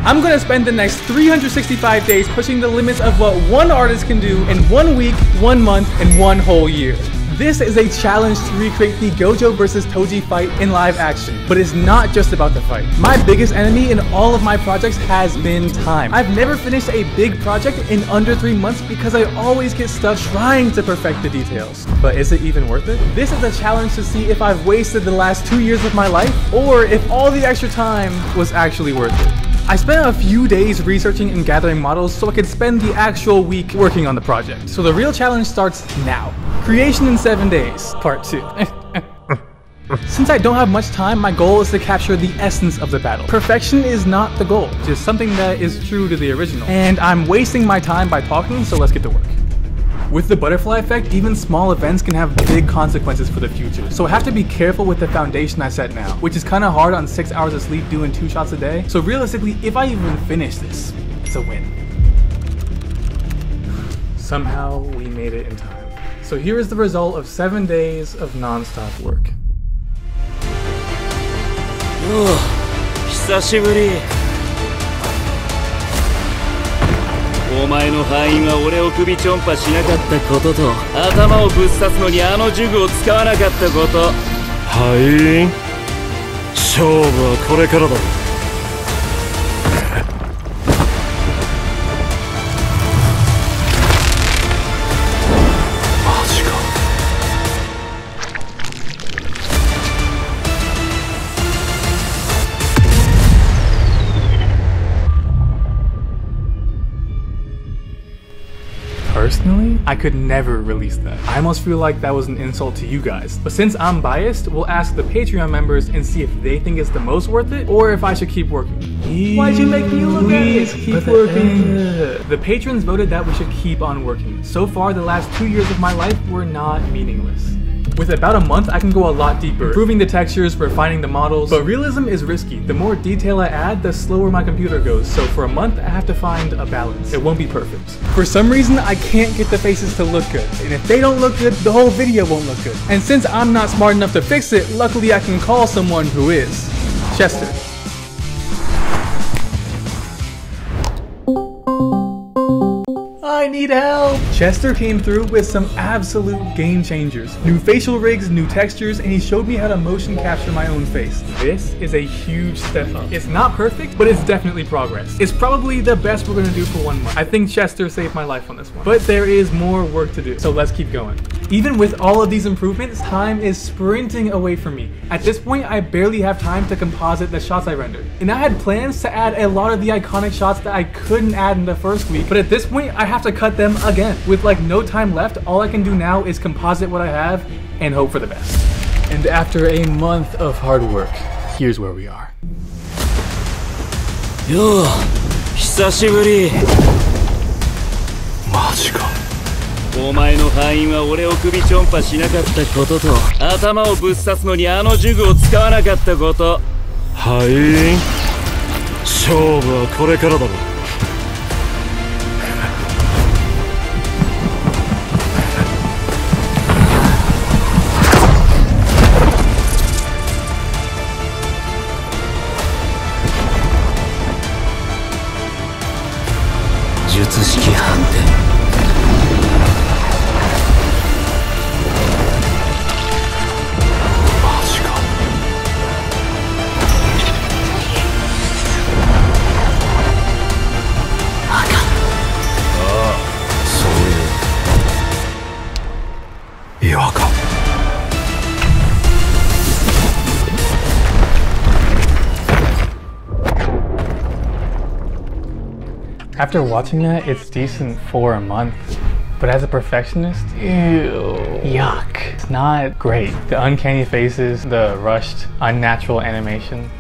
I'm gonna spend the next 365 days pushing the limits of what one artist can do in 1 week, 1 month, and 1 whole year. This is a challenge to recreate the Gojo vs Toji fight in live action, but it's not just about the fight. My biggest enemy in all of my projects has been time. I've never finished a big project in under 3 months because I always get stuck trying to perfect the details. But is it even worth it? This is a challenge to see if I've wasted the last 2 years of my life, or if all the extra time was actually worth it. I spent a few days researching and gathering models so I could spend the actual week working on the project. So the real challenge starts now. Creation in 7 days, part 2. Since I don't have much time, my goal is to capture the essence of the battle. Perfection is not the goal, just something that is true to the original. And I'm wasting my time by talking, so let's get to work. With the butterfly effect, even small events can have big consequences for the future. So I have to be careful with the foundation I set now, which is kind of hard on 6 hours of sleep doing 2 shots a day. So realistically, if I even finish this, it's a win. Somehow we made it in time. So here is the result of 7 days of non-stop work. 久しぶり。お前の敗因は俺を首ちょんぱしなかったことと、頭をぶっ刺すのにあの呪具を使わなかったこと。敗因？勝負はこれからだ。Personally, I could never release that. I almost feel like that was an insult to you guys. But since I'm biased, we'll ask the Patreon members and see if they think it's the most worth it or if I should keep working. Why'd you make me look at it? Keep working. The patrons voted that we should keep on working. So far, the last 2 years of my life were not meaningless. With about a month, I can go a lot deeper, improving the textures, refining the models, but realism is risky. The more detail I add, the slower my computer goes, so for a month, I have to find a balance. It won't be perfect. For some reason, I can't get the faces to look good, and if they don't look good, the whole video won't look good. And since I'm not smart enough to fix it, luckily I can call someone who is. Chester. I need help! Chester came through with some absolute game changers. New facial rigs, new textures, and he showed me how to motion capture my own face. This is a huge step up. It's not perfect, but it's definitely progress. It's probably the best we're gonna do for 1 month. I think Chester saved my life on this one. But there is more work to do, so let's keep going. Even with all of these improvements, time is sprinting away from me. At this point, I barely have time to composite the shots I rendered. And I had plans to add a lot of the iconic shots that I couldn't add in the first week, but at this point, I have to cut them again. With like no time left, all I can do now is composite what I have and hope for the best. And after a month of hard work, here's where we are. Yo, 久しぶり。マジか。お前の敗因は俺を首ちょんぱしなかったことと、頭をぶっ刺すのにあの呪具を使わなかったこと。敗因？勝負はこれからだろ。術式反転。After watching that, it's decent for a month, but as a perfectionist, ew, yuck. It's not great. The uncanny faces, the rushed, unnatural animation,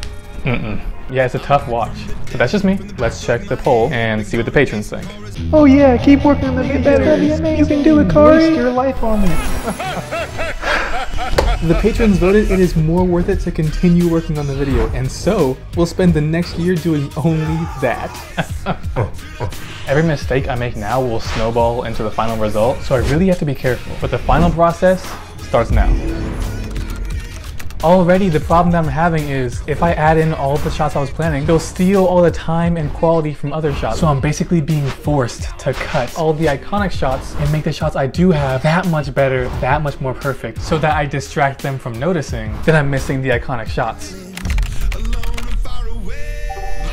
Yeah, it's a tough watch, but that's just me. Let's check the poll and see what the patrons think. Oh yeah, keep working on the video. You can do it, Corey. Waste your life on it. The patrons voted it is more worth it to continue working on the video, and so we'll spend the next year doing only that. Every mistake I make now will snowball into the final result, so I really have to be careful. But the final process starts now. already the problem that I'm having is if I add in all the shots I was planning, they'll steal all the time and quality from other shots. So I'm basically being forced to cut all the iconic shots and make the shots I do have that much better, that much more perfect, so that I distract them from noticing that I'm missing the iconic shots.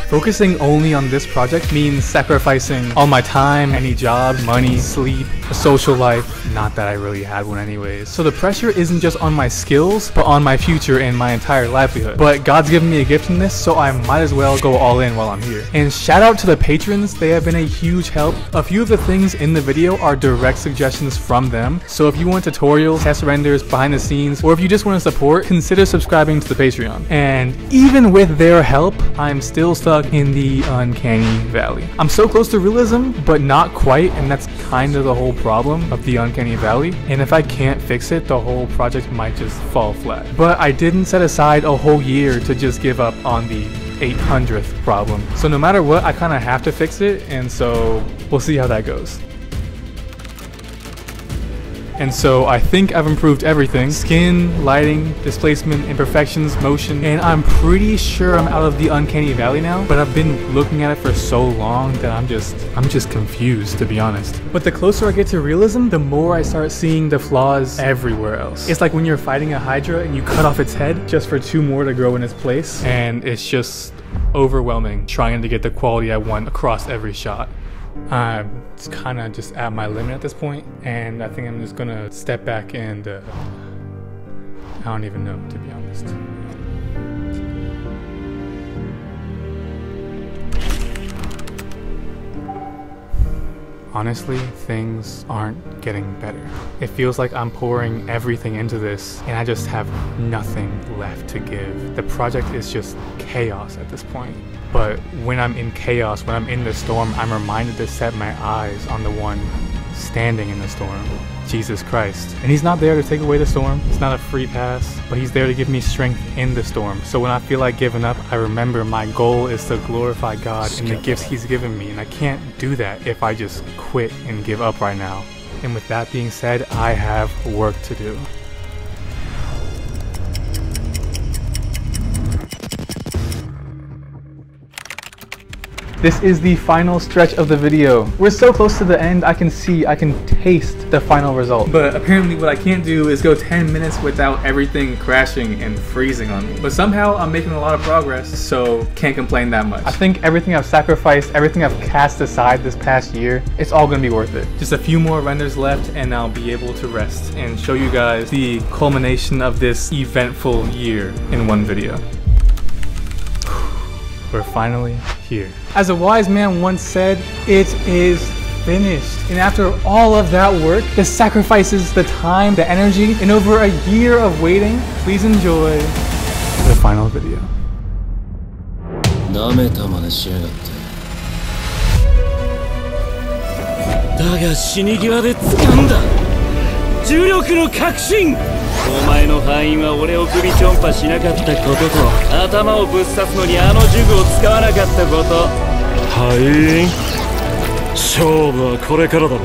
Focusing only on this project means sacrificing all my time, any jobs, money, sleep, a social life. Not that I really had one anyways. So the pressure isn't just on my skills, but on my future and my entire livelihood. But God's given me a gift in this, so I might as well go all in while I'm here. And shout out to the patrons, they have been a huge help. A few of the things in the video are direct suggestions from them. So if you want tutorials, test renders, behind the scenes, or if you just want to support, consider subscribing to the Patreon. And even with their help, I'm still stuck in the uncanny valley. I'm so close to realism, but not quite, and that's kind of the whole problem of the uncanny valley. And if I can't fix it, the whole project might just fall flat. But I didn't set aside a whole year to just give up on the 800th problem. So no matter what, I kind of have to fix it, and so we'll see how that goes. And so I think I've improved everything: skin, lighting, displacement, imperfections, motion, and I'm pretty sure I'm out of the uncanny valley now, but I've been looking at it for so long that I'm just confused, to be honest. But the closer I get to realism, the more I start seeing the flaws everywhere else. It's like when you're fighting a Hydra and you cut off its head just for 2 more to grow in its place, and it's just overwhelming trying to get the quality I want across every shot. I'm kind of just at my limit at this point, and I think I'm just gonna step back and I don't even know, to be honest. Honestly, things aren't getting better. It feels like I'm pouring everything into this and I just have nothing left to give. The project is just chaos at this point. But when I'm in chaos, when I'm in the storm, I'm reminded to set my eyes on the one standing in the storm, Jesus Christ. And he's not there to take away the storm. It's not a free pass, but he's there to give me strength in the storm. So when I feel like giving up, I remember my goal is to glorify God and the gifts he's given me. And I can't do that if I just quit and give up right now. And with that being said, I have work to do. This is the final stretch of the video. We're so close to the end, I can taste the final result. But apparently what I can't do is go 10 minutes without everything crashing and freezing on me. But somehow I'm making a lot of progress, so can't complain that much. I think everything I've sacrificed, everything I've cast aside this past year, it's all gonna be worth it. Just a few more renders left and I'll be able to rest and show you guys the culmination of this eventful year in one video. We're finally here. As a wise man once said, it is finished. And after all of that work, the sacrifices, the time, the energy, and over a year of waiting, please enjoy the final video. だが死に際で掴んだ重力の確信。お前の敗因は俺を首ちょんぱしなかったことと頭をぶっ刺すのにあの呪具を使わなかったこと。敗因？勝負はこれからだろ。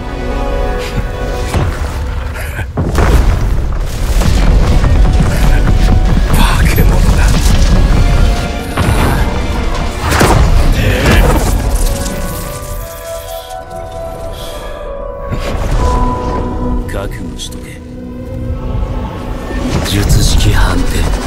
化け物だ。覚悟しとけ。術式判定。